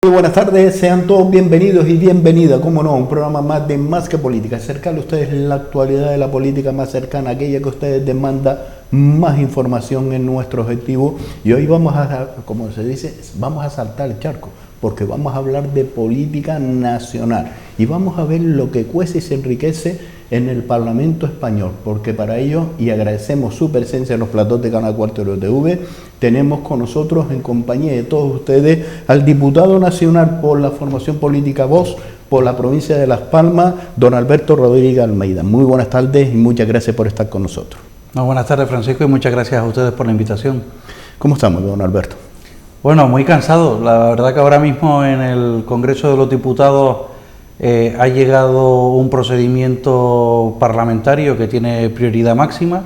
Muy buenas tardes, sean todos bienvenidos y bienvenidas, como no, un programa más de Más que Política, acercarle a ustedes la actualidad de la política más cercana, aquella que ustedes demandan más información en nuestro objetivo. Y hoy vamos a, como se dice, vamos a saltar el charco, porque vamos a hablar de política nacional y vamos a ver lo que cuece y se enriquece en el Parlamento español, porque para ello, y agradecemos su presencia en los platós de Canal 4 TV, tenemos con nosotros, en compañía de todos ustedes, al diputado nacional por la formación política Vox por la provincia de Las Palmas, don Alberto Rodríguez Almeida. Muy buenas tardes y muchas gracias por estar con nosotros. Buenas tardes, Francisco, y muchas gracias a ustedes por la invitación. ¿Cómo estamos, don Alberto? Bueno, muy cansado. La verdad que ahora mismo en el Congreso de los Diputados ha llegado un procedimiento parlamentario que tiene prioridad máxima,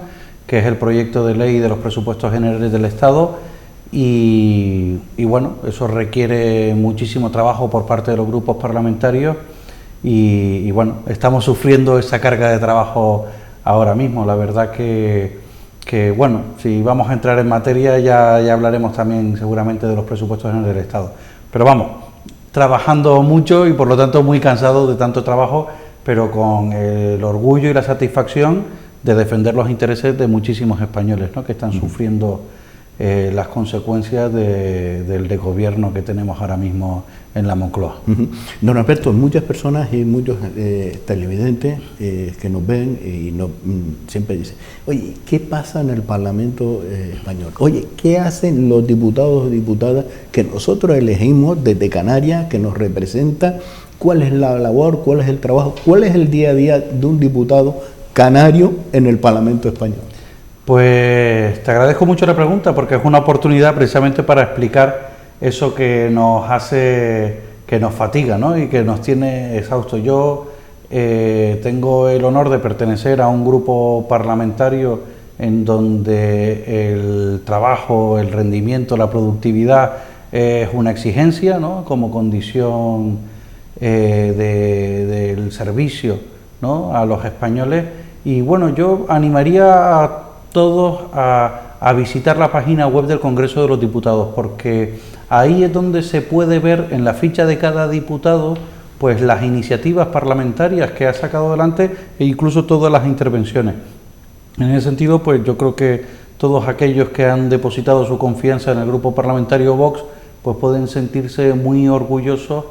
que es el proyecto de ley de los presupuestos generales del Estado, y bueno, eso requiere muchísimo trabajo por parte de los grupos parlamentarios y bueno, estamos sufriendo esa carga de trabajo ahora mismo. La verdad que bueno, si vamos a entrar en materia ya hablaremos también seguramente de los presupuestos generales del Estado, pero vamos, trabajando mucho y por lo tanto muy cansado de tanto trabajo, pero con el orgullo y la satisfacción de defender los intereses de muchísimos españoles, ¿no?, que están sufriendo las consecuencias del desgobierno que tenemos ahora mismo en la Moncloa. Don Alberto, muchas personas y muchos televidentes que nos ven y siempre dicen, oye, ¿qué pasa en el Parlamento español? Oye, ¿qué hacen los diputados o diputadas que nosotros elegimos desde Canarias, que nos representa? ¿Cuál es la labor? ¿Cuál es el trabajo? ¿Cuál es el día a día de un diputado canario en el Parlamento español? Pues te agradezco mucho la pregunta, porque es una oportunidad precisamente para explicar eso que nos hace, que nos fatiga, ¿no?, y que nos tiene exhaustos. Yo tengo el honor de pertenecer a un grupo parlamentario en donde el trabajo, el rendimiento, la productividad es una exigencia, ¿no?, como condición del servicio, ¿no?, a los españoles. Y bueno, yo animaría a todos a visitar la página web del Congreso de los Diputados, porque ahí es donde se puede ver en la ficha de cada diputado pues las iniciativas parlamentarias que ha sacado adelante e incluso todas las intervenciones. En ese sentido, pues yo creo que todos aquellos que han depositado su confianza en el grupo parlamentario Vox pues pueden sentirse muy orgullosos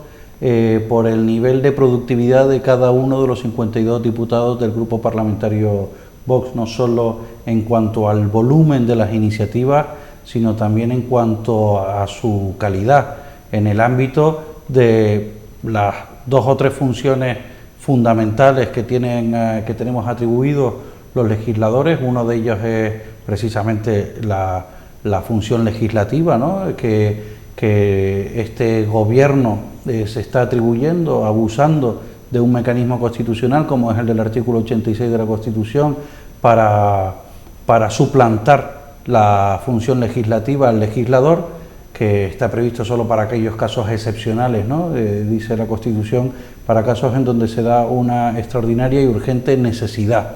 por el nivel de productividad de cada uno de los 52 diputados del grupo parlamentario Vox, no solo en cuanto al volumen de las iniciativas, sino también en cuanto a su calidad, en el ámbito de las 2 o 3 funciones fundamentales que tenemos atribuidos los legisladores. Uno de ellos es precisamente la función legislativa, ¿no?, que este gobierno se está atribuyendo, abusando de un mecanismo constitucional como es el del artículo 86 de la Constitución para suplantar la función legislativa al legislador, que está previsto solo para aquellos casos excepcionales, ¿no?, dice la Constitución, para casos en donde se da una extraordinaria y urgente necesidad.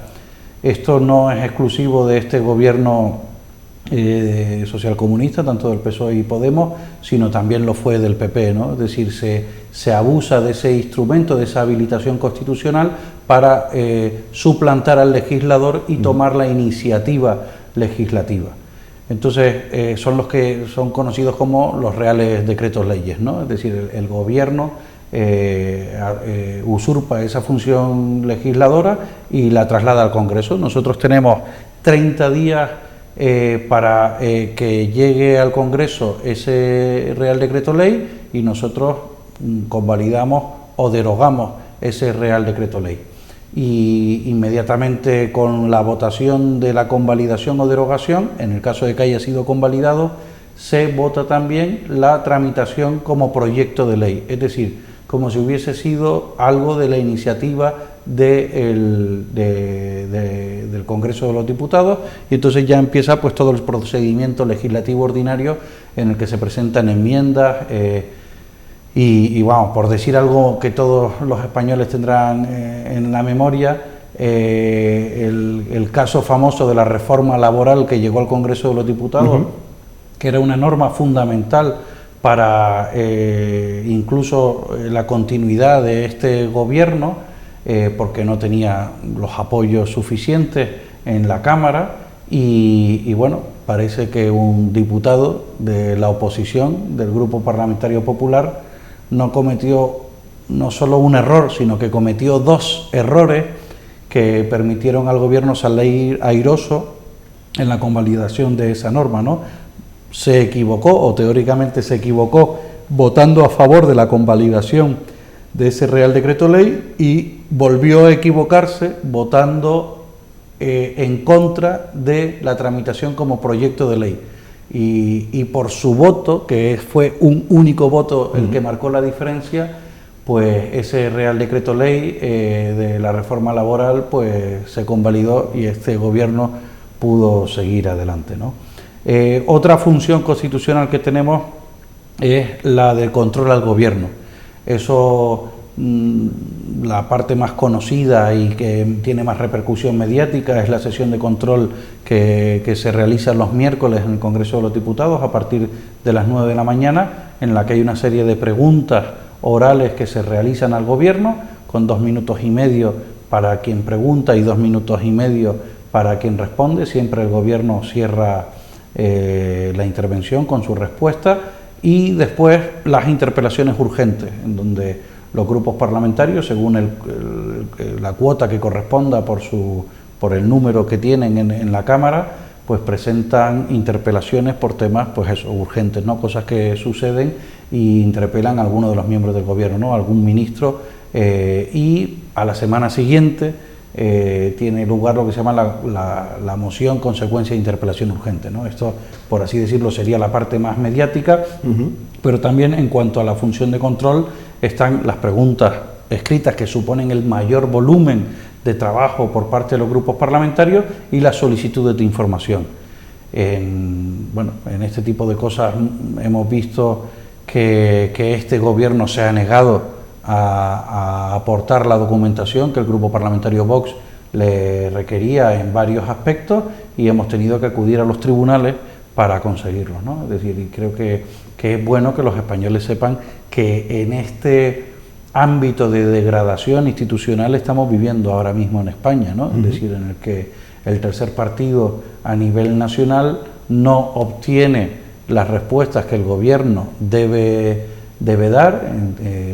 Esto no es exclusivo de este gobierno socialcomunista, tanto del PSOE y Podemos, sino también lo fue del PP, ¿no? Es decir, se abusa de ese instrumento, de esa habilitación constitucional para suplantar al legislador y tomar la iniciativa legislativa. Entonces, son los que son conocidos como los reales decretos leyes, ¿no? Es decir, el gobierno usurpa esa función legisladora y la traslada al Congreso. Nosotros tenemos 30 días para que llegue al Congreso ese Real Decreto Ley y nosotros convalidamos o derogamos ese Real Decreto Ley. Y inmediatamente con la votación de la convalidación o derogación, en el caso de que haya sido convalidado, se vota también la tramitación como proyecto de ley, es decir, como si hubiese sido algo de la iniciativa del Congreso de los Diputados, y entonces ya empieza pues todo el procedimiento legislativo ordinario en el que se presentan enmiendas y vamos, por decir algo que todos los españoles tendrán en la memoria, el caso famoso de la reforma laboral que llegó al Congreso de los Diputados, que era una norma fundamental para incluso la continuidad de este gobierno, porque no tenía los apoyos suficientes en la Cámara y bueno, parece que un diputado de la oposición del Grupo Parlamentario Popular no cometió no solo un error, sino que cometió dos errores que permitieron al gobierno salir airoso en la convalidación de esa norma, ¿no? Se equivocó, o teóricamente se equivocó, votando a favor de la convalidación de ese Real Decreto Ley y volvió a equivocarse votando en contra de la tramitación como proyecto de ley. Y por su voto, que fue un único voto el que marcó la diferencia, pues ese Real Decreto Ley de la reforma laboral pues se convalidó y este gobierno pudo seguir adelante, ¿no? Otra función constitucional que tenemos es la del control al gobierno. Eso, la parte más conocida y que tiene más repercusión mediática es la sesión de control que se realiza los miércoles en el Congreso de los Diputados a partir de las 9 de la mañana, en la que hay una serie de preguntas orales que se realizan al gobierno, con 2 minutos y medio para quien pregunta y 2 minutos y medio para quien responde. Siempre el gobierno cierra la intervención con su respuesta, y después las interpelaciones urgentes, en donde los grupos parlamentarios, según la cuota que corresponda por el número que tienen en la Cámara, pues presentan interpelaciones por temas, pues eso, urgentes, ¿no? Cosas que suceden, y interpelan a alguno de los miembros del gobierno, ¿no? Algún ministro, y a la semana siguiente tiene lugar lo que se llama la moción consecuencia de interpelación urgente, ¿no? Esto, por así decirlo, sería la parte más mediática, pero también en cuanto a la función de control están las preguntas escritas, que suponen el mayor volumen de trabajo por parte de los grupos parlamentarios, y las solicitudes de información. En este tipo de cosas hemos visto que este gobierno se ha negado a aportar la documentación que el grupo parlamentario Vox le requería en varios aspectos, y hemos tenido que acudir a los tribunales para conseguirlo, ¿no? Es decir, y creo que es bueno que los españoles sepan que en este ámbito de degradación institucional estamos viviendo ahora mismo en España, ¿no? Es decir, en el que el tercer partido a nivel nacional no obtiene las respuestas que el gobierno debe dar,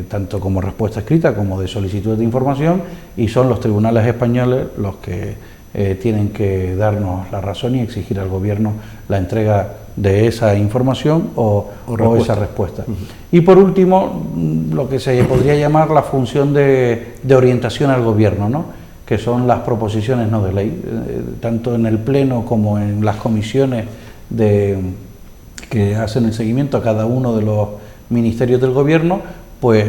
tanto como respuesta escrita como de solicitud de información, y son los tribunales españoles los que tienen que darnos la razón y exigir al gobierno la entrega de esa información o esa respuesta. Y por último, lo que se podría llamar la función de orientación al gobierno, ¿no? Que son las proposiciones no de ley, tanto en el Pleno como en las comisiones que hacen el seguimiento a cada uno de los ministerios del gobierno, pues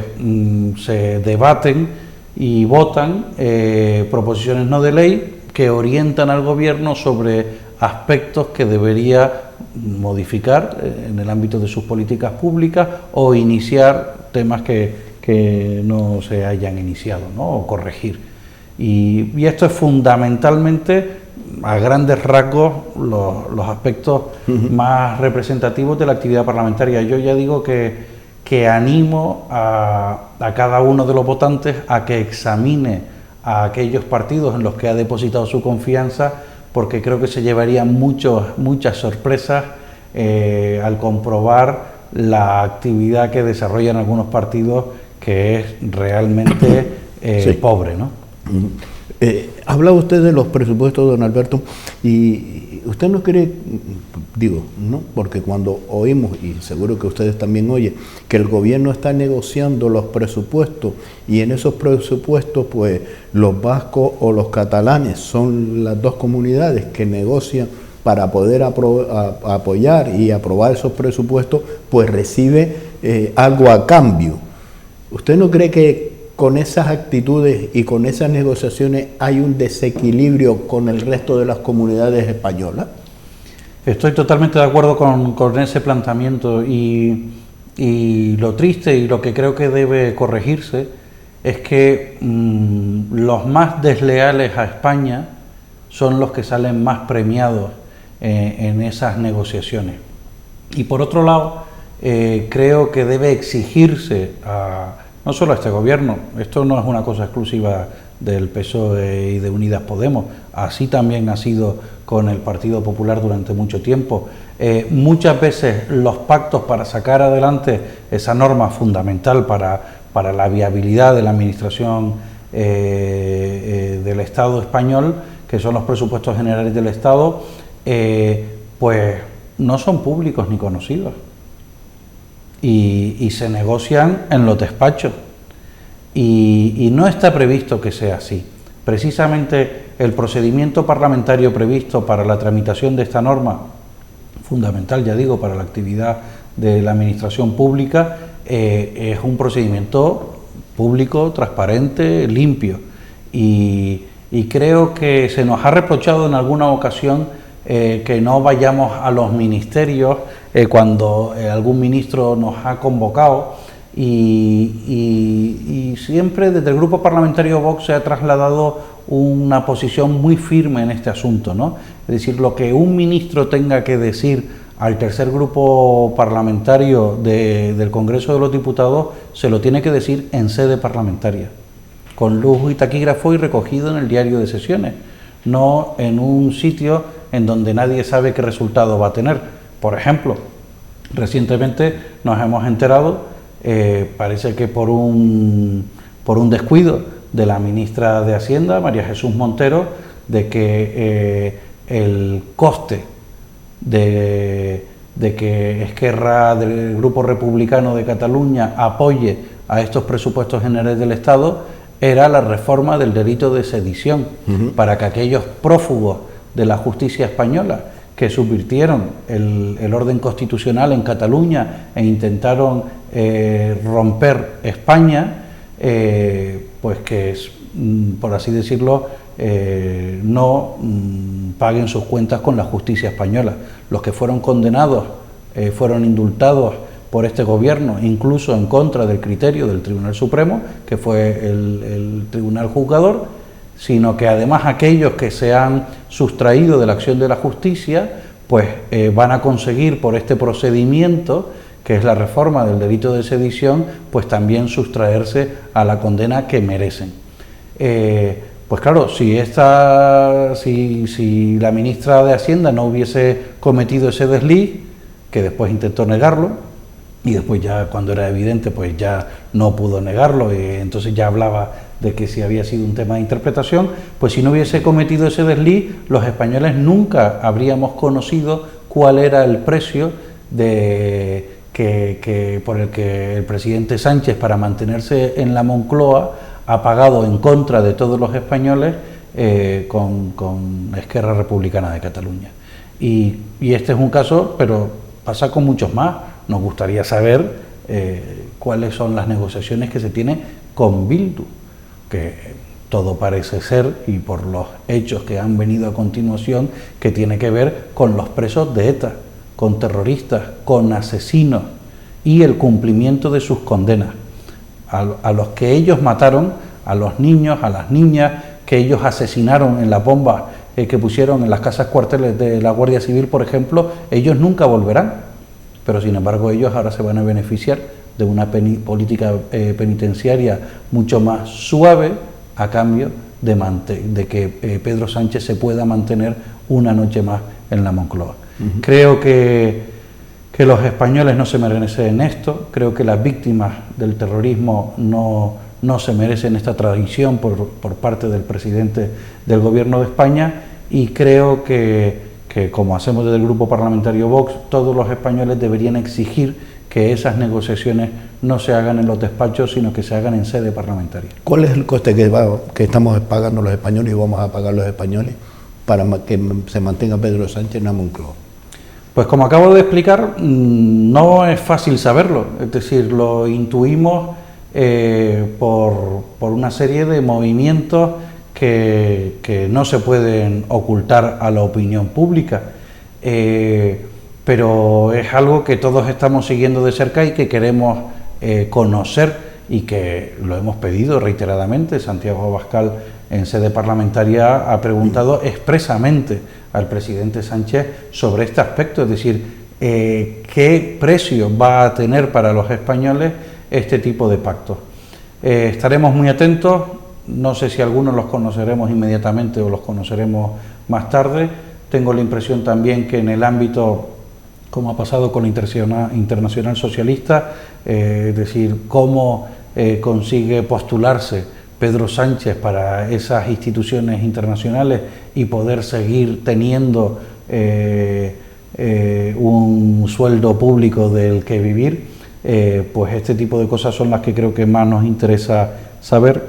se debaten y votan proposiciones no de ley que orientan al gobierno sobre aspectos que debería modificar en el ámbito de sus políticas públicas, o iniciar temas que no se hayan iniciado, ¿no? O corregir. Y esto es fundamentalmente, a grandes rasgos, los aspectos más representativos de la actividad parlamentaria. Yo ya digo que animo a cada uno de los votantes a que examine a aquellos partidos en los que ha depositado su confianza, porque creo que se llevarían muchas sorpresas al comprobar la actividad que desarrollan algunos partidos, que es realmente pobre, ¿no? Hablaba usted de los presupuestos, don Alberto, y usted no cree, ¿no? Porque cuando oímos, y seguro que ustedes también oyen, que el gobierno está negociando los presupuestos, y en esos presupuestos, pues, los vascos o los catalanes son las dos comunidades que negocian para poder apoyar y aprobar esos presupuestos, pues recibe algo a cambio. ¿Usted no cree que con esas actitudes y con esas negociaciones hay un desequilibrio con el resto de las comunidades españolas? Estoy totalmente de acuerdo con ese planteamiento, y lo triste y lo que creo que debe corregirse es que los más desleales a España son los que salen más premiados en esas negociaciones. Y por otro lado, creo que debe exigirse no solo a este gobierno, esto no es una cosa exclusiva del PSOE y de Unidas Podemos, así también ha sido con el Partido Popular durante mucho tiempo. Muchas veces los pactos para sacar adelante esa norma fundamental para la viabilidad de la administración del Estado español, que son los presupuestos generales del Estado, pues no son públicos ni conocidos y se negocian en los despachos y no está previsto que sea así. Precisamente el procedimiento parlamentario previsto para la tramitación de esta norma, fundamental, ya digo, para la actividad de la administración pública, es un procedimiento público, transparente, limpio, y creo que se nos ha reprochado en alguna ocasión que no vayamos a los ministerios cuando algún ministro nos ha convocado, y siempre desde el Grupo Parlamentario Vox se ha trasladado una posición muy firme en este asunto, ¿no? Es decir, lo que un ministro tenga que decir al tercer grupo parlamentario del Congreso de los Diputados se lo tiene que decir en sede parlamentaria, con luz y taquígrafo y recogido en el diario de sesiones, no en un sitio en donde nadie sabe qué resultado va a tener. Por ejemplo, recientemente nos hemos enterado, parece que por un descuido de la ministra de Hacienda, María Jesús Montero, de que el coste de que Esquerra, del Grupo Republicano de Cataluña, apoye a estos presupuestos generales del Estado, era la reforma del delito de sedición, para que aquellos prófugos de la justicia española que subvirtieron el orden constitucional en Cataluña e intentaron romper España, pues que, por así decirlo, no paguen sus cuentas con la justicia española. Los que fueron condenados, fueron indultados por este gobierno, incluso en contra del criterio del Tribunal Supremo, que fue el tribunal juzgador, sino que además aquellos que se han sustraído de la acción de la justicia, pues van a conseguir por este procedimiento, que es la reforma del delito de sedición, pues también sustraerse a la condena que merecen. Pues claro, si la ministra de Hacienda no hubiese cometido ese desliz, que después intentó negarlo, y después ya cuando era evidente pues ya no pudo negarlo, y entonces ya hablaba de que si había sido un tema de interpretación, pues si no hubiese cometido ese desliz, los españoles nunca habríamos conocido cuál era el precio por el que el presidente Sánchez, para mantenerse en la Moncloa, ha pagado en contra de todos los españoles con Esquerra Republicana de Cataluña. Y este es un caso, pero pasa con muchos más. Nos gustaría saber cuáles son las negociaciones que se tienen con Bildu, que todo parece ser, y por los hechos que han venido a continuación, que tiene que ver con los presos de ETA, con terroristas, con asesinos, y el cumplimiento de sus condenas. A los que ellos mataron, a los niños, a las niñas, que ellos asesinaron en las bombas que pusieron en las casas cuarteles de la Guardia Civil, por ejemplo, ellos nunca volverán, pero sin embargo ellos ahora se van a beneficiar de una política penitenciaria mucho más suave, a cambio de que Pedro Sánchez se pueda mantener una noche más en la Moncloa. Creo que los españoles no se merecen esto, creo que las víctimas del terrorismo no se merecen esta traición por parte del presidente del Gobierno de España, y creo que como hacemos desde el Grupo Parlamentario Vox, todos los españoles deberían exigir que esas negociaciones no se hagan en los despachos, sino que se hagan en sede parlamentaria. ¿Cuál es el coste que estamos pagando los españoles y vamos a pagar los españoles para que se mantenga Pedro Sánchez en la Moncloa? Pues como acabo de explicar, no es fácil saberlo, es decir, lo intuimos por una serie de movimientos que no se pueden ocultar a la opinión pública, pero es algo que todos estamos siguiendo de cerca y que queremos conocer, y que lo hemos pedido reiteradamente. Santiago Abascal, en sede parlamentaria, ha preguntado expresamente al presidente Sánchez sobre este aspecto, es decir, qué precio va a tener para los españoles este tipo de pactos. Estaremos muy atentos, no sé si algunos los conoceremos inmediatamente o los conoceremos más tarde. Tengo la impresión también que en el ámbito, como ha pasado con la Internacional Socialista, es decir, cómo consigue postularse Pedro Sánchez para esas instituciones internacionales y poder seguir teniendo un sueldo público del que vivir, pues este tipo de cosas son las que creo que más nos interesa saber.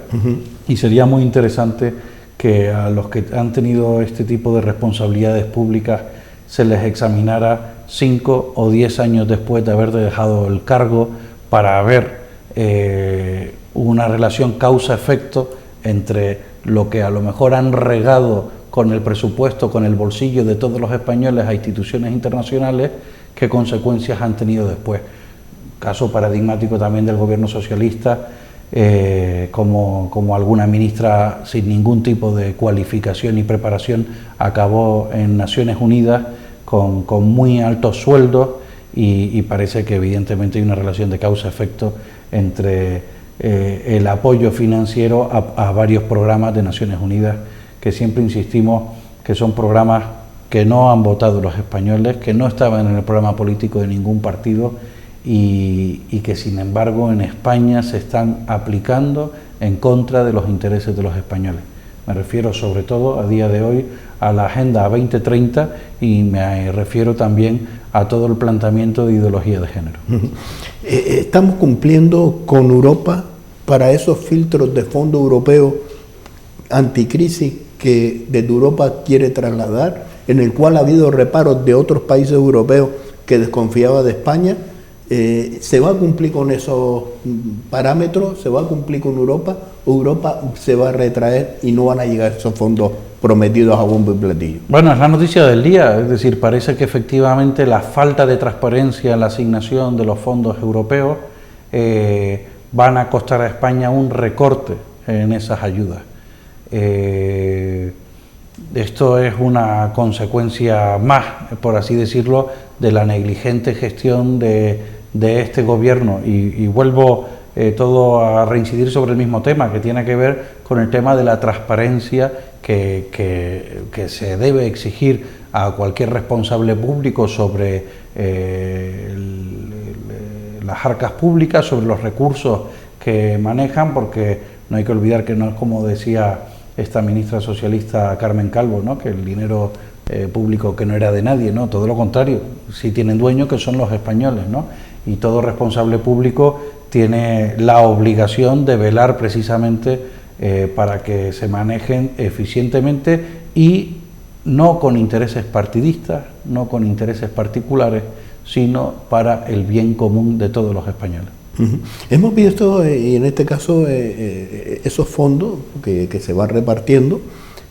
Y sería muy interesante que a los que han tenido este tipo de responsabilidades públicas se les examinara 5 o 10 años después de haber dejado el cargo para ver una relación causa-efecto entre lo que a lo mejor han regado con el presupuesto, con el bolsillo de todos los españoles a instituciones internacionales, qué consecuencias han tenido después. Caso paradigmático también del gobierno socialista, como alguna ministra sin ningún tipo de cualificación y preparación acabó en Naciones Unidas con muy altos sueldos y parece que evidentemente hay una relación de causa-efecto entre el apoyo financiero a varios programas de Naciones Unidas, que siempre insistimos que son programas que no han votado los españoles, que no estaban en el programa político de ningún partido y que sin embargo en España se están aplicando en contra de los intereses de los españoles. Me refiero sobre todo a día de hoy a la Agenda 2030 y me refiero también a todo el planteamiento de ideología de género. Estamos cumpliendo con Europa para esos filtros de fondo europeo anticrisis que desde Europa quiere trasladar, en el cual ha habido reparos de otros países europeos que desconfiaban de España. ¿Se va a cumplir con esos parámetros? ¿Se va a cumplir con Europa? ¿O Europa se va a retraer y no van a llegar esos fondos prometidos a bombo y platillo? Bueno, es la noticia del día, es decir, parece que efectivamente la falta de transparencia en la asignación de los fondos europeos van a costar a España un recorte en esas ayudas. Esto es una consecuencia más, por así decirlo, de la negligente gestión de este gobierno y vuelvo todo a reincidir sobre el mismo tema, que tiene que ver con el tema de la transparencia que se debe exigir a cualquier responsable público sobre las arcas públicas, sobre los recursos que manejan, porque no hay que olvidar que no es como decía esta ministra socialista Carmen Calvo, ¿no?, que el dinero público que no era de nadie, ¿no? Todo lo contrario, sí tienen dueños, que son los españoles, ¿no? Y todo responsable público tiene la obligación de velar precisamente para que se manejen eficientemente y no con intereses partidistas, no con intereses particulares, sino para el bien común de todos los españoles. Hemos visto, y en este caso, esos fondos que se van repartiendo,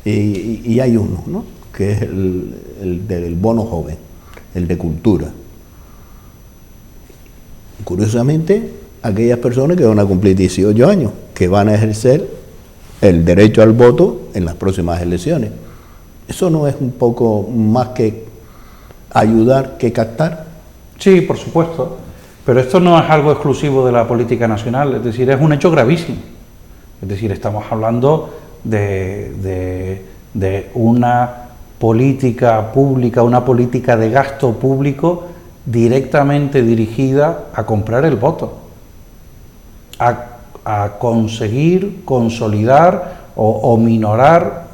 y hay uno, ¿no?, que es el del bono joven, el de cultura. Curiosamente, aquellas personas que van a cumplir 18 años, que van a ejercer el derecho al voto en las próximas elecciones. ¿Eso no es un poco más que ayudar que captar? Sí, por supuesto. Pero esto no es algo exclusivo de la política nacional, es decir, es un hecho gravísimo. Es decir, estamos hablando de una política pública, una política de gasto público directamente dirigida a comprar el voto, a conseguir consolidar o minorar,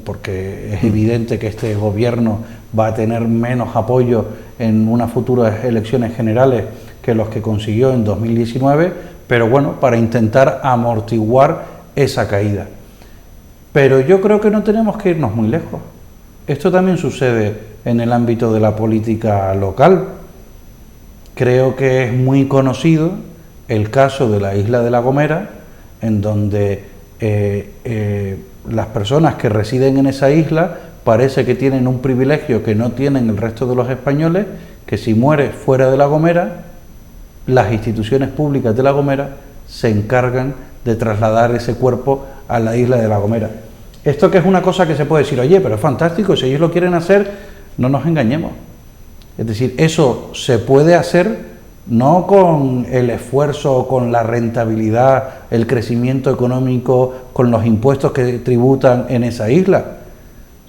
porque es evidente que este gobierno va a tener menos apoyo en unas futuras elecciones generales que los que consiguió en 2019, pero bueno, para intentar amortiguar esa caída. Pero yo creo que no tenemos que irnos muy lejos. Esto también sucede en el ámbito de la política local. Creo que es muy conocido el caso de la isla de La Gomera, en donde las personas que residen en esa isla parece que tienen un privilegio que no tienen el resto de los españoles, que si muere fuera de La Gomera, las instituciones públicas de La Gomera se encargan de trasladar ese cuerpo a la isla de La Gomera. Esto que es una cosa que se puede decir, oye, pero es fantástico, si ellos lo quieren hacer, no nos engañemos. Es decir, eso se puede hacer no con el esfuerzo, con la rentabilidad, el crecimiento económico, con los impuestos que tributan en esa isla,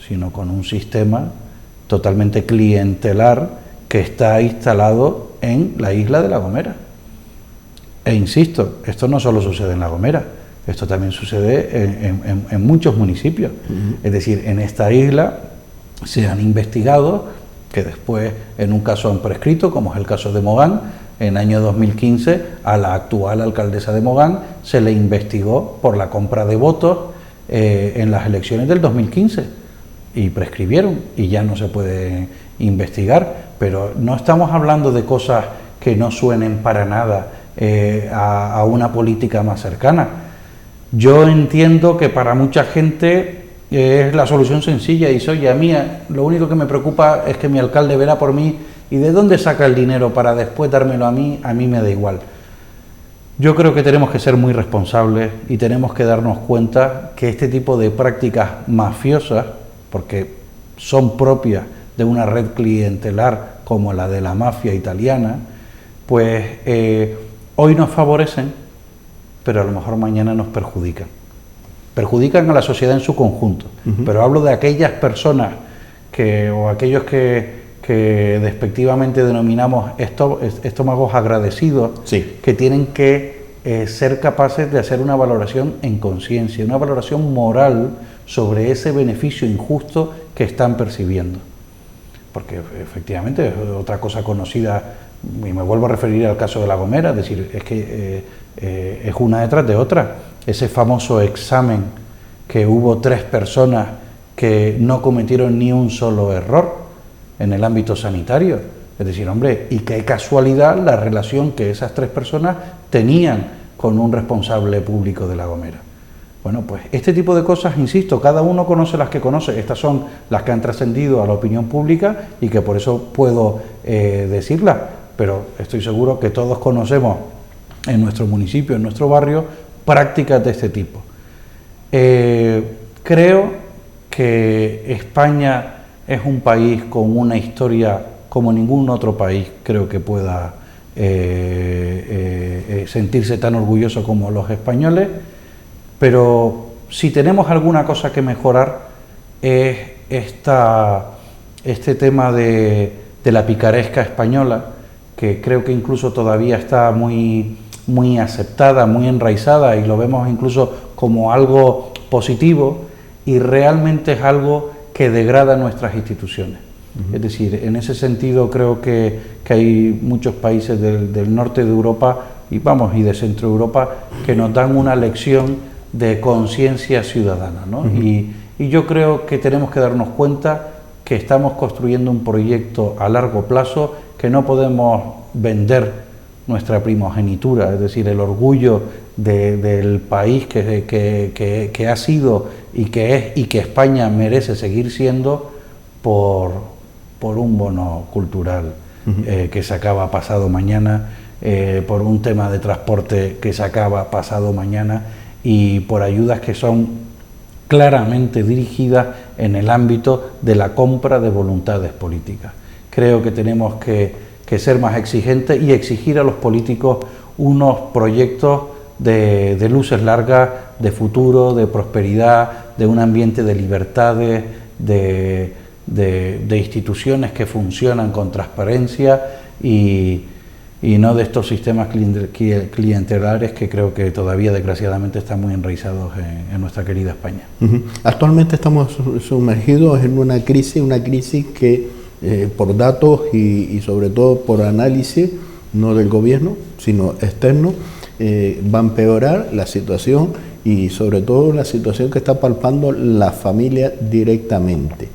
sino con un sistema totalmente clientelar que está instalado en la isla de La Gomera. E insisto, esto no solo sucede en La Gomera, esto también sucede en muchos municipios. Es decir, en esta isla se han investigado, que después en un caso han prescrito, como es el caso de Mogán. En el año 2015 a la actual alcaldesa de Mogán se le investigó por la compra de votos en las elecciones del 2015 y prescribieron y ya no se puede investigar, pero no estamos hablando de cosas que no suenen para nada a una política más cercana. Yo entiendo que para mucha gente es la solución sencilla y soy a mí, lo único que me preocupa es que mi alcalde verá por mí. ¿Y de dónde saca el dinero para después dármelo a mí? A mí me da igual. Yo creo que tenemos que ser muy responsables y tenemos que darnos cuenta que este tipo de prácticas mafiosas, porque son propias de una red clientelar como la de la mafia italiana, pues hoy nos favorecen, pero a lo mejor mañana nos perjudican. Perjudican a la sociedad en su conjunto, pero hablo de aquellas personas o aquellos que despectivamente denominamos estómagos agradecidos, sí, que tienen que ser capaces de hacer una valoración en conciencia, una valoración moral sobre ese beneficio injusto que están percibiendo. Porque efectivamente es otra cosa conocida, y me vuelvo a referir al caso de La Gomera, es decir, es que es una detrás de otra. Ese famoso examen que hubo 3 personas que no cometieron ni un solo error en el ámbito sanitario. Es decir, hombre, y qué casualidad la relación que esas 3 personas tenían con un responsable público de La Gomera. Bueno, pues este tipo de cosas, insisto, cada uno conoce las que conoce. Estas son las que han trascendido a la opinión pública y que por eso puedo decirlas, pero estoy seguro que todos conocemos en nuestro municipio, en nuestro barrio, prácticas de este tipo. Creo que España es un país con una historia como ningún otro país creo que pueda sentirse tan orgulloso como los españoles, pero si tenemos alguna cosa que mejorar es este tema de la picaresca española, que creo que incluso todavía está muy aceptada, muy enraizada, y lo vemos incluso como algo positivo, y realmente es algo que degrada nuestras instituciones. Es decir, en ese sentido creo que hay muchos países del norte de Europa y de Centro Europa que nos dan una lección de conciencia ciudadana, ¿no? Y yo creo que tenemos que darnos cuenta que estamos construyendo un proyecto a largo plazo, que no podemos vender nuestra primogenitura, es decir, el orgullo del país que ha sido y que es, y que España merece seguir siendo, por un bono cultural que se acaba pasado mañana, por un tema de transporte que se acaba pasado mañana, y por ayudas que son claramente dirigidas en el ámbito de la compra de voluntades políticas. Creo que tenemos que ser más exigentes y exigir a los políticos unos proyectos de luces largas, de futuro, de prosperidad, de un ambiente de libertades, de instituciones que funcionan con transparencia y no de estos sistemas clientelares que creo que todavía desgraciadamente están muy enraizados en nuestra querida España. Actualmente estamos sumergidos en una crisis que por datos y sobre todo por análisis, no del gobierno, sino externo, va a empeorar la situación, y sobre todo la situación que está palpando la familia directamente.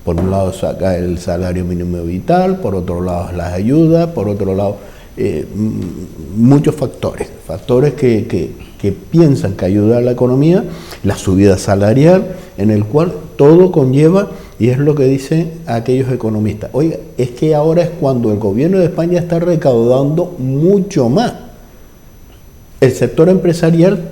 Por un lado saca el salario mínimo vital, por otro lado las ayudas, por otro lado muchos factores que piensan que ayuda a la economía, la subida salarial, en el cual todo conlleva, y es lo que dicen aquellos economistas, oiga, es que ahora es cuando el gobierno de España está recaudando mucho más. El sector empresarial,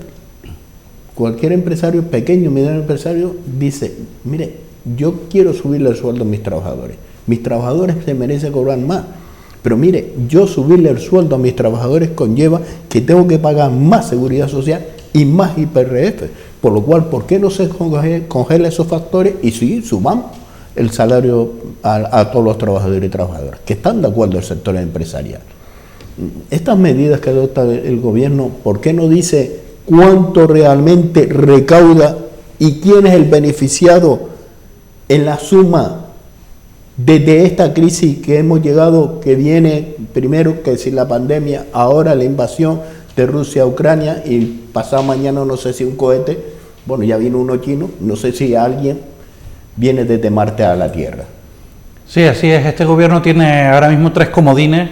cualquier empresario, pequeño, mediano empresario, dice, mire, yo quiero subirle el sueldo a mis trabajadores, Mis trabajadores se merecen cobrar más. Pero mire, yo subirle el sueldo a mis trabajadores conlleva que tengo que pagar más seguridad social y más IRPF. Por lo cual, ¿por qué no se congela esos factores y sí sumamos el salario a todos los trabajadores y trabajadoras que están de acuerdo el sector empresarial? Estas medidas que adopta el gobierno, ¿por qué no dice cuánto realmente recauda y quién es el beneficiado en la suma desde esta crisis que hemos llegado, que viene primero que si la pandemia, ahora la invasión de Rusia a Ucrania y pasado mañana no sé si un cohete, bueno, ya vino uno chino, no sé si alguien viene desde Marte a la Tierra? Sí, así es. Este gobierno tiene ahora mismo 3 comodines,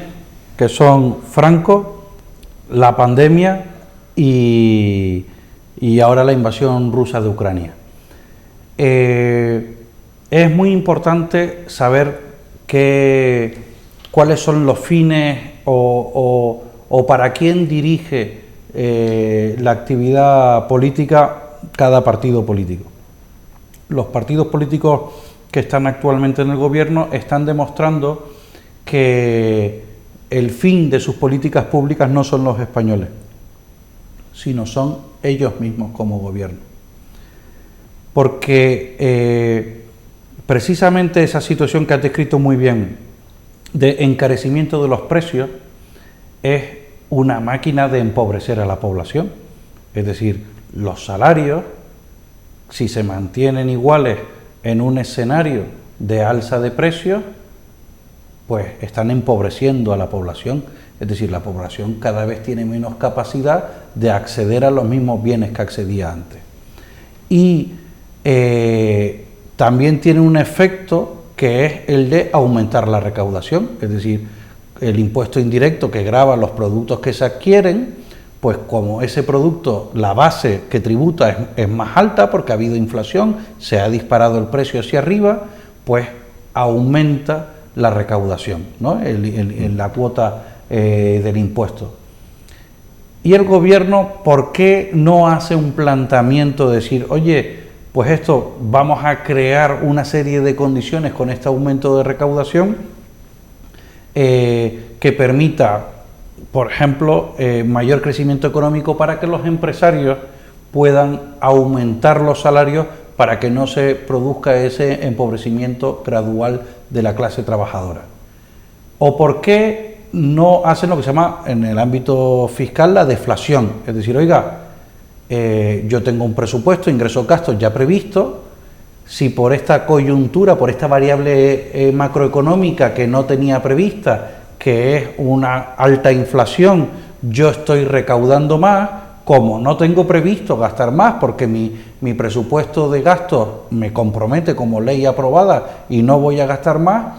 que son Franco, la pandemia y ahora la invasión rusa de Ucrania. Es muy importante saber cuáles son los fines o para quién dirige la actividad política cada partido político. Los partidos políticos que están actualmente en el gobierno están demostrando que el fin de sus políticas públicas no son los españoles, sino son ellos mismos como gobierno. Porque precisamente esa situación que has descrito muy bien, de encarecimiento de los precios, es una máquina de empobrecer a la población. Es decir, los salarios, si se mantienen iguales en un escenario de alza de precios, pues están empobreciendo a la población. Es decir, la población cada vez tiene menos capacidad de acceder a los mismos bienes que accedía antes. Y también tiene un efecto que es el de aumentar la recaudación, es decir, el impuesto indirecto que grava los productos que se adquieren, pues como ese producto, la base que tributa es más alta porque ha habido inflación, se ha disparado el precio hacia arriba, pues aumenta la recaudación, ¿no? La cuota del impuesto. Y el gobierno, ¿por qué no hace un planteamiento de decir, oye, pues esto, vamos a crear una serie de condiciones con este aumento de recaudación que permita, por ejemplo, mayor crecimiento económico para que los empresarios puedan aumentar los salarios para que no se produzca ese empobrecimiento gradual de la clase trabajadora? ¿O por qué no hacen lo que se llama en el ámbito fiscal la deflación? Es decir, oiga, yo tengo un presupuesto, ingresos, gastos ya previsto, si por esta coyuntura, por esta variable macroeconómica que no tenía prevista, que es una alta inflación, yo estoy recaudando más, como no tengo previsto gastar más porque mi presupuesto de gastos me compromete como ley aprobada y no voy a gastar más,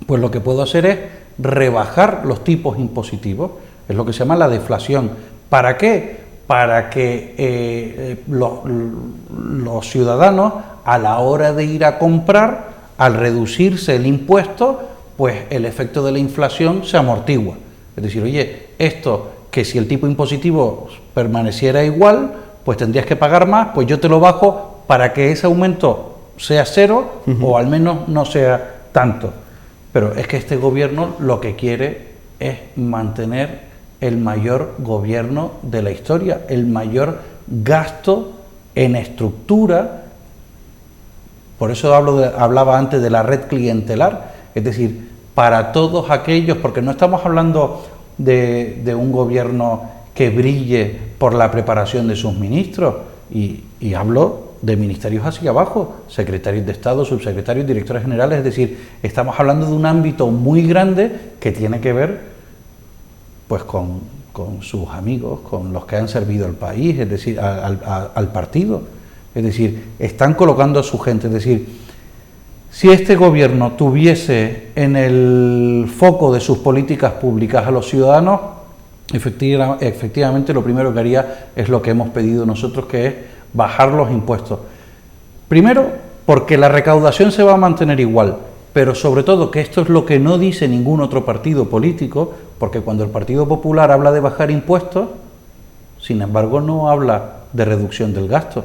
pues lo que puedo hacer es rebajar los tipos impositivos, es lo que se llama la deflación. ¿Para qué? Para que los ciudadanos, a la hora de ir a comprar, al reducirse el impuesto, pues el efecto de la inflación se amortigua. Es decir, oye, esto que si el tipo impositivo permaneciera igual, pues tendrías que pagar más, pues yo te lo bajo para que ese aumento sea cero o al menos no sea tanto. Pero es que este gobierno lo que quiere es mantener el mayor gobierno de la historia, el mayor gasto en estructura. Por eso hablaba antes de la red clientelar, es decir, para todos aquellos, porque no estamos hablando de un gobierno que brille por la preparación de sus ministros, y hablo de ministerios hacia abajo, secretarios de Estado, subsecretarios, directores generales, es decir, estamos hablando de un ámbito muy grande que tiene que ver pues con sus amigos, con los que han servido al país, es decir, al partido, es decir, están colocando a su gente, es decir, si este gobierno tuviese en el foco de sus políticas públicas a los ciudadanos, efectivamente lo primero que haría es lo que hemos pedido nosotros, que es bajar los impuestos. Primero, porque la recaudación se va a mantener igual, pero sobre todo que esto es lo que no dice ningún otro partido político, porque cuando el Partido Popular habla de bajar impuestos, sin embargo no habla de reducción del gasto.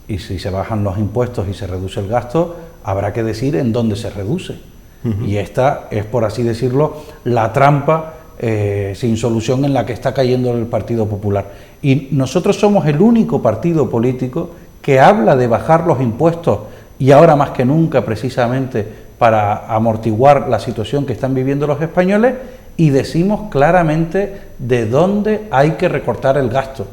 Y si se bajan los impuestos y se reduce el gasto, habrá que decir en dónde se reduce. Y esta es, por así decirlo, la trampa sin solución en la que está cayendo el Partido Popular. Y nosotros somos el único partido político que habla de bajar los impuestos, y ahora más que nunca precisamente para amortiguar la situación que están viviendo los españoles, y decimos claramente de dónde hay que recortar el gasto.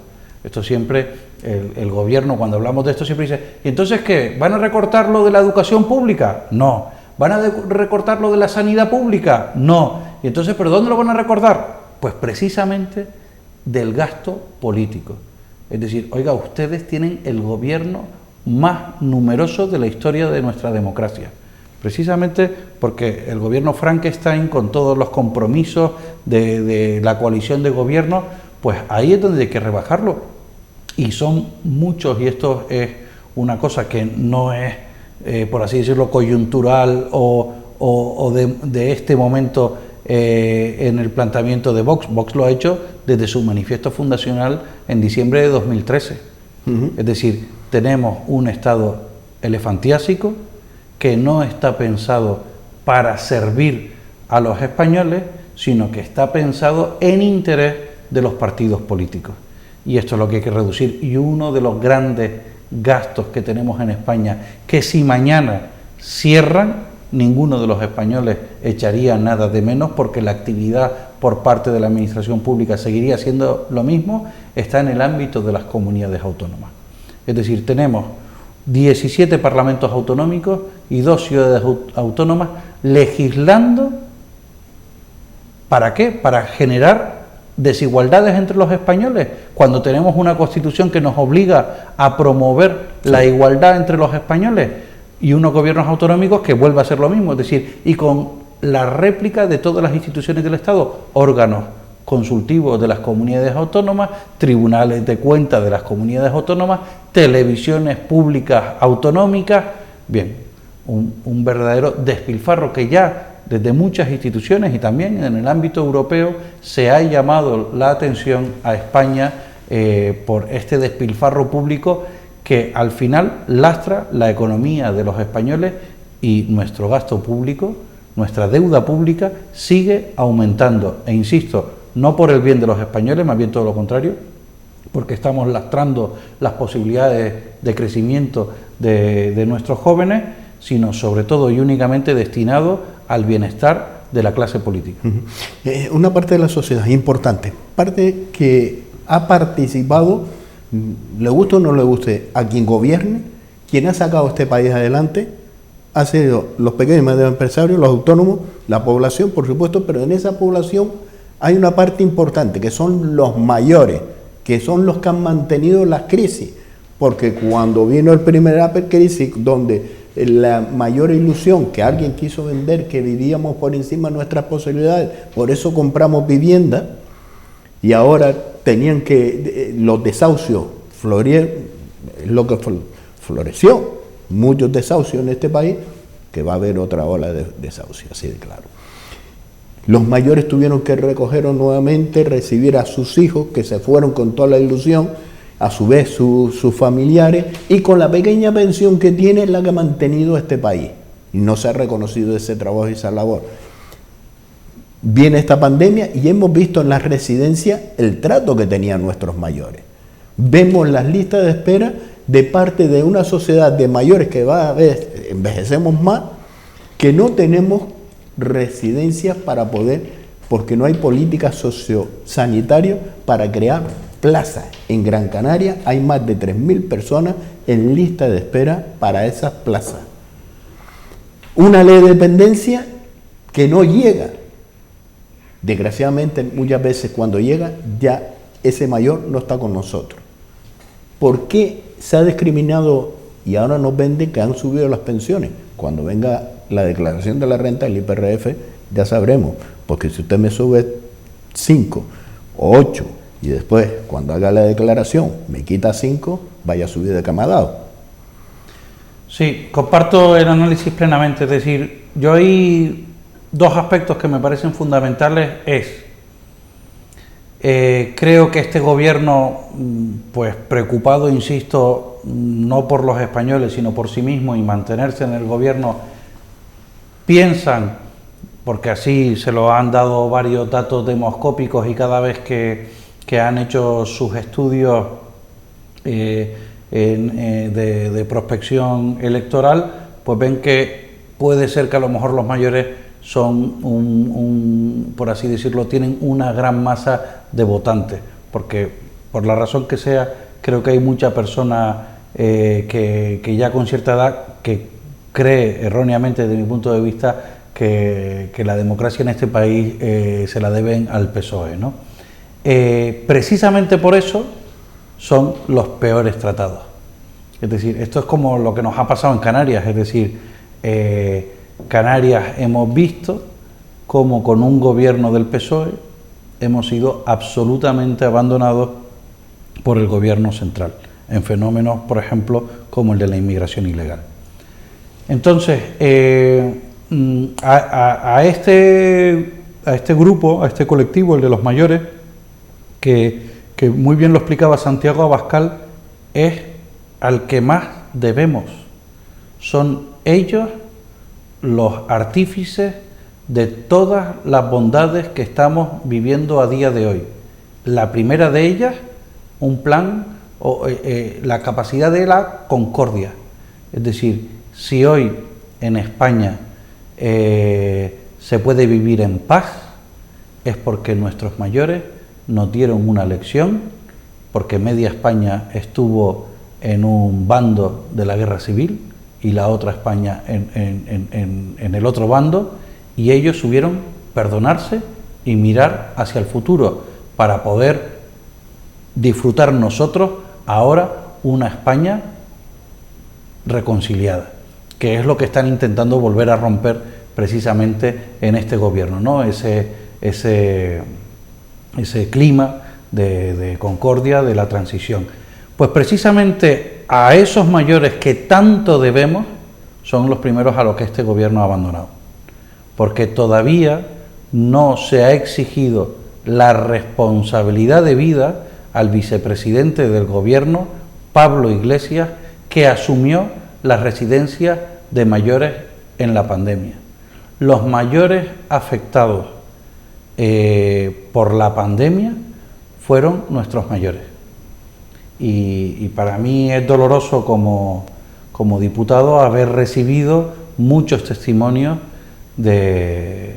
Esto siempre, el gobierno, cuando hablamos de esto, siempre dice: ¿y entonces qué? ¿Van a recortar lo de la educación pública? No. ¿Van a recortar lo de la sanidad pública? No. ¿Y entonces, pero dónde lo van a recortar? Pues precisamente del gasto político. Es decir, oiga, ustedes tienen el gobierno más numeroso de la historia de nuestra democracia. Precisamente porque el gobierno Frankenstein, con todos los compromisos de la coalición de gobierno, pues ahí es donde hay que rebajarlo. Y son muchos, y esto es una cosa que no es, por así decirlo, coyuntural o de este momento en el planteamiento de Vox. Vox lo ha hecho desde su manifiesto fundacional en diciembre de 2013. Es decir, tenemos un Estado elefantiásico que no está pensado para servir a los españoles, sino que está pensado en interés de los partidos políticos. Y esto es lo que hay que reducir. Y uno de los grandes gastos que tenemos en España, que si mañana cierran, ninguno de los españoles echaría nada de menos, porque la actividad por parte de la administración pública seguiría siendo lo mismo, está en el ámbito de las comunidades autónomas. Es decir, tenemos 17 parlamentos autonómicos y 2 ciudades autónomas legislando. ¿Para qué? Para generar desigualdades entre los españoles, cuando tenemos una Constitución que nos obliga a promover la igualdad entre los españoles, y unos gobiernos autonómicos que vuelve a ser lo mismo. Es decir, y con la réplica de todas las instituciones del Estado, órganos consultivos de las comunidades autónomas, tribunales de cuentas de las comunidades autónomas, televisiones públicas autonómicas. Bien, un verdadero despilfarro que ya desde muchas instituciones y también en el ámbito europeo se ha llamado la atención a España por este despilfarro público que al final lastra la economía de los españoles, y nuestro gasto público, nuestra deuda pública sigue aumentando. E insisto, no por el bien de los españoles, más bien todo lo contrario, porque estamos lastrando las posibilidades de crecimiento de nuestros jóvenes, sino sobre todo y únicamente destinado al bienestar de la clase política. Una parte de la sociedad importante, parte que ha participado, le guste o no le guste, a quien gobierne, quien ha sacado este país adelante, ha sido los pequeños y medianos empresarios, los autónomos, la población, por supuesto, pero en esa población hay una parte importante, que son los mayores, que son los que han mantenido la crisis, porque cuando vino el primer crisis, donde la mayor ilusión que alguien quiso vender, que vivíamos por encima de nuestras posibilidades, por eso compramos vivienda, y ahora tenían que, los desahucios florecieron, lo que floreció, muchos desahucios en este país, que va a haber otra ola de desahucios, así de claro. Los mayores tuvieron que recoger nuevamente, recibir a sus hijos, que se fueron con toda la ilusión, a su vez sus familiares, y con la pequeña pensión que tiene, la que ha mantenido este país. Y no se ha reconocido ese trabajo y esa labor. Viene esta pandemia y hemos visto en las residencias el trato que tenían nuestros mayores. Vemos las listas de espera de parte de una sociedad de mayores que cada vez envejecemos más, que no tenemos residencias para poder, porque no hay políticas sociosanitarias para crear plazas. En Gran Canaria hay más de 3.000 personas en lista de espera para esas plazas. Una ley de dependencia que no llega. Desgraciadamente, muchas veces cuando llega, ya ese mayor no está con nosotros. ¿Por qué se ha discriminado y ahora nos venden que han subido las pensiones? Cuando venga la declaración de la renta, el IRPF, ya sabremos. Porque si usted me sube 5 o 8 y después, cuando haga la declaración, me quita 5, vaya a subir de camadado. Sí, comparto el análisis plenamente. Es decir, yo hay dos aspectos que me parecen fundamentales. Es Creo que este gobierno, pues preocupado, insisto, no por los españoles, sino por sí mismo y mantenerse en el gobierno, piensan, porque así se lo han dado varios datos demoscópicos y cada vez que han hecho sus estudios de prospección electoral, pues ven que puede ser que a lo mejor los mayores son por así decirlo, tienen una gran masa de votantes, porque por la razón que sea, creo que hay mucha persona que ya con cierta edad que cree erróneamente, desde mi punto de vista, que la democracia en este país se la deben al PSOE, ¿no? Precisamente por eso son los peores tratados. Es decir, esto es como lo que nos ha pasado en Canarias, es decir, Canarias hemos visto cómo con un gobierno del PSOE hemos sido absolutamente abandonados por el gobierno central, en fenómenos, por ejemplo, como el de la inmigración ilegal. Entonces, a este grupo, a este colectivo, el de los mayores, que muy bien lo explicaba Santiago Abascal, es al que más debemos. Son ellos los artífices de todas las bondades que estamos viviendo a día de hoy. La primera de ellas, un plan, la capacidad de la concordia. Es decir, si hoy en España se puede vivir en paz, es porque nuestros mayores nos dieron una lección, porque media España estuvo en un bando de la guerra civil y la otra España en el otro bando, y ellos supieron perdonarse y mirar hacia el futuro para poder disfrutar nosotros ahora una España reconciliada, que es lo que están intentando volver a romper precisamente en este gobierno, ¿no? Ese clima de concordia, de la transición. Pues precisamente a esos mayores que tanto debemos son los primeros a los que este gobierno ha abandonado, porque todavía no se ha exigido la responsabilidad debida al vicepresidente del gobierno, Pablo Iglesias, que asumió las residencias de mayores en la pandemia. Los mayores afectados por la pandemia fueron nuestros mayores. Y para mí es doloroso como diputado haber recibido muchos testimonios de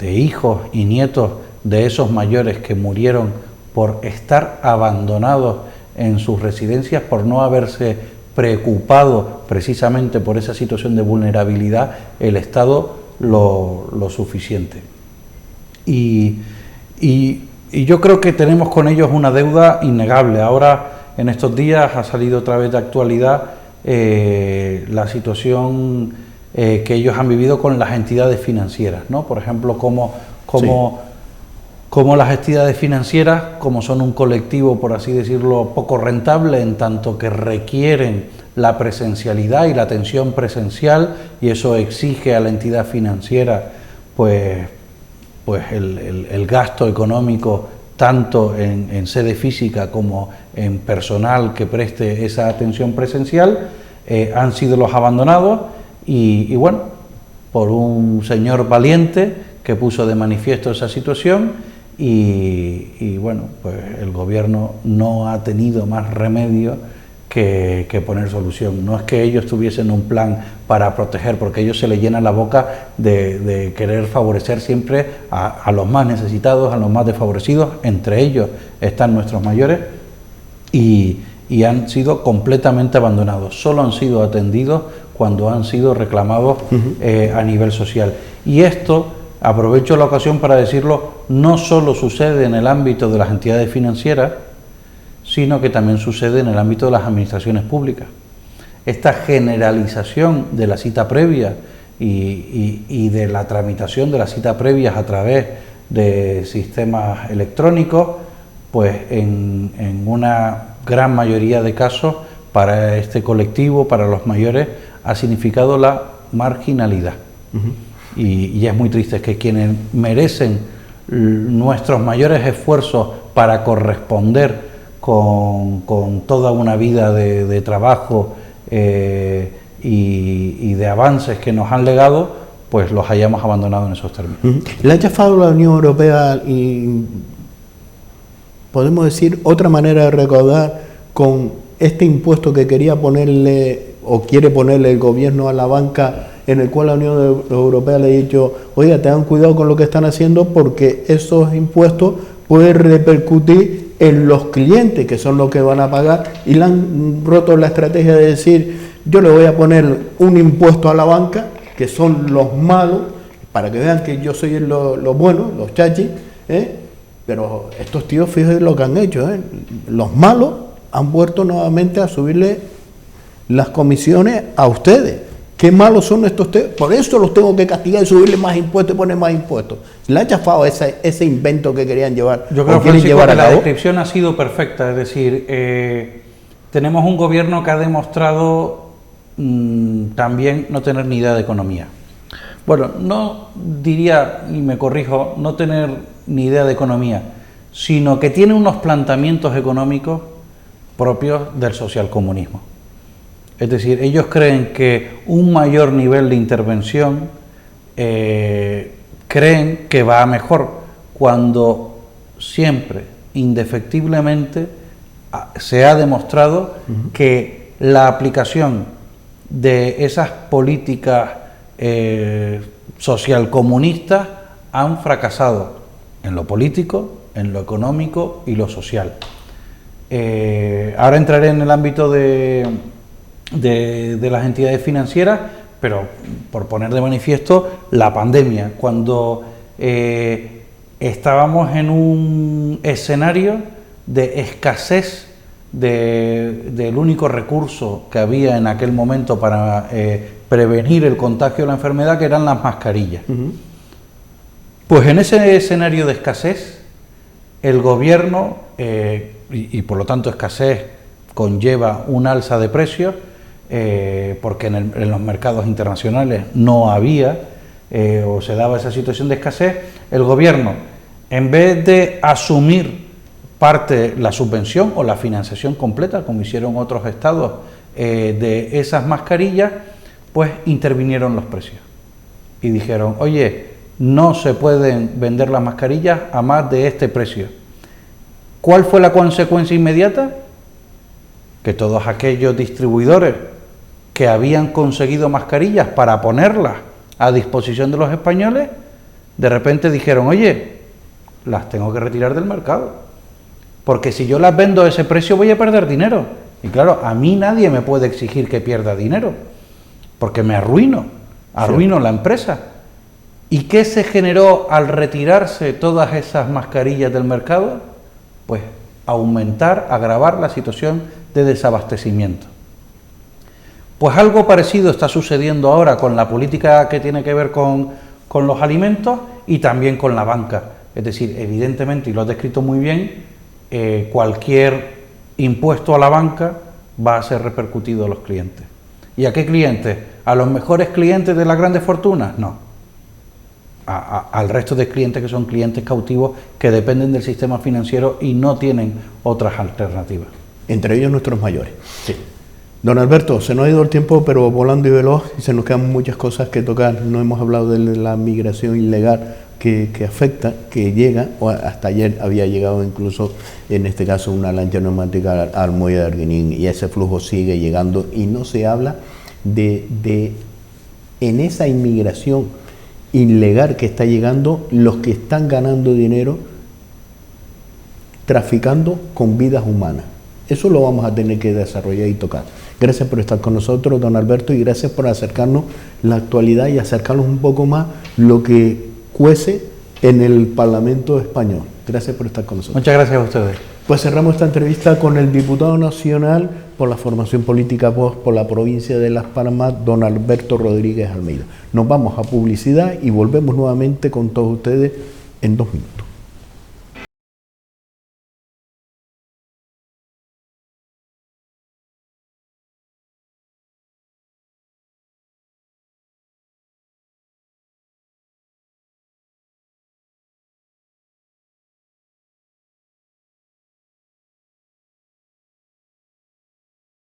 hijos y nietos de esos mayores que murieron por estar abandonados en sus residencias, por no haberse preocupado precisamente por esa situación de vulnerabilidad el Estado lo suficiente. Y yo creo que tenemos con ellos una deuda innegable. Ahora, en estos días, ha salido otra vez de actualidad la situación que ellos han vivido con las entidades financieras, ¿no? Por ejemplo, cómo las entidades financieras, como son un colectivo, por así decirlo, poco rentable, en tanto que requieren la presencialidad y la atención presencial, y eso exige a la entidad financiera pues el gasto económico tanto en sede física como en personal que preste esa atención presencial, han sido los abandonados y bueno, por un señor valiente que puso de manifiesto esa situación y bueno, pues el gobierno no ha tenido más remedio que poner solución. No es que ellos tuviesen un plan para proteger, porque ellos se les llena la boca de querer favorecer siempre a los más necesitados, a los más desfavorecidos, entre ellos están nuestros mayores, y han sido completamente abandonados. Solo han sido atendidos cuando han sido reclamados a nivel social. Y esto, aprovecho la ocasión para decirlo, no solo sucede en el ámbito de las entidades financieras, sino que también sucede en el ámbito de las administraciones públicas. Esta generalización de la cita previa y de la tramitación de las citas previas a través de sistemas electrónicos, pues en una gran mayoría de casos para este colectivo, para los mayores, ha significado la marginalidad. Y es muy triste que quienes merecen nuestros mayores esfuerzos para corresponder con toda una vida de trabajo y de avances que nos han legado, pues los hayamos abandonado en esos términos. ¿Le ha chafado la Unión Europea y podemos decir otra manera de recaudar con este impuesto que quería ponerle o quiere ponerle el gobierno a la banca, en el cual la Unión Europea le ha dicho, oiga, tengan cuidado con lo que están haciendo porque esos impuestos pueden repercutir en los clientes, que son los que van a pagar, y le han roto la estrategia de decir, yo le voy a poner un impuesto a la banca, que son los malos, para que vean que yo soy los buenos, los chachis, pero estos tíos, fíjense lo que han hecho, los malos han vuelto nuevamente a subirle las comisiones a ustedes. Qué malos son estos tíos, por eso los tengo que castigar y subirle más impuestos y poner más impuestos. Le ha chafado ese invento que querían llevar. Yo creo, Francisco, que la descripción ha sido perfecta, es decir, tenemos un gobierno que ha demostrado también no tener ni idea de economía. Bueno, no diría, y me corrijo, no tener ni idea de economía, sino que tiene unos planteamientos económicos propios del socialcomunismo. Es decir, ellos creen que un mayor nivel de intervención, creen que va a mejor, cuando siempre, indefectiblemente, se ha demostrado que la aplicación de esas políticas socialcomunistas han fracasado en lo político, en lo económico y lo social. Ahora entraré en el ámbito de las entidades financieras, pero por poner de manifiesto la pandemia, cuando estábamos en un escenario de escasez del único recurso que había en aquel momento para prevenir el contagio de la enfermedad, que eran las mascarillas. Pues en ese escenario de escasez, el gobierno, y por lo tanto escasez conlleva un alza de precios, porque en los mercados internacionales no había o se daba esa situación de escasez, el gobierno, en vez de asumir parte, la subvención o la financiación completa, como hicieron otros estados, de esas mascarillas, pues intervinieron los precios y dijeron, oye, no se pueden vender las mascarillas a más de este precio. ¿Cuál fue la consecuencia inmediata? Que todos aquellos distribuidores que habían conseguido mascarillas para ponerlas a disposición de los españoles, de repente dijeron, oye, las tengo que retirar del mercado, porque si yo las vendo a ese precio voy a perder dinero. Y claro, a mí nadie me puede exigir que pierda dinero, porque me arruino la empresa. ¿Y qué se generó al retirarse todas esas mascarillas del mercado? Pues agravar la situación de desabastecimiento. Pues algo parecido está sucediendo ahora con la política que tiene que ver con los alimentos y también con la banca. Es decir, evidentemente, y lo has descrito muy bien, cualquier impuesto a la banca va a ser repercutido a los clientes. ¿Y a qué clientes? ¿A los mejores clientes de las grandes fortunas? No. Al resto de clientes que son clientes cautivos que dependen del sistema financiero y no tienen otras alternativas. Entre ellos nuestros mayores. Sí. Don Alberto, se nos ha ido el tiempo, pero volando y veloz, y se nos quedan muchas cosas que tocar. No hemos hablado de la migración ilegal que afecta, que llega, o hasta ayer había llegado incluso, en este caso, una lancha neumática al muelle de Arguinín, y ese flujo sigue llegando, y no se habla en esa inmigración ilegal que está llegando, los que están ganando dinero traficando con vidas humanas. Eso lo vamos a tener que desarrollar y tocar. Gracias por estar con nosotros, don Alberto, y gracias por acercarnos la actualidad y acercarnos un poco más lo que cuece en el Parlamento español. Gracias por estar con nosotros. Muchas gracias a ustedes. Pues cerramos esta entrevista con el diputado nacional por la formación política Vox por la provincia de Las Palmas, don Alberto Rodríguez Almeida. Nos vamos a publicidad y volvemos nuevamente con todos ustedes en 2 minutos.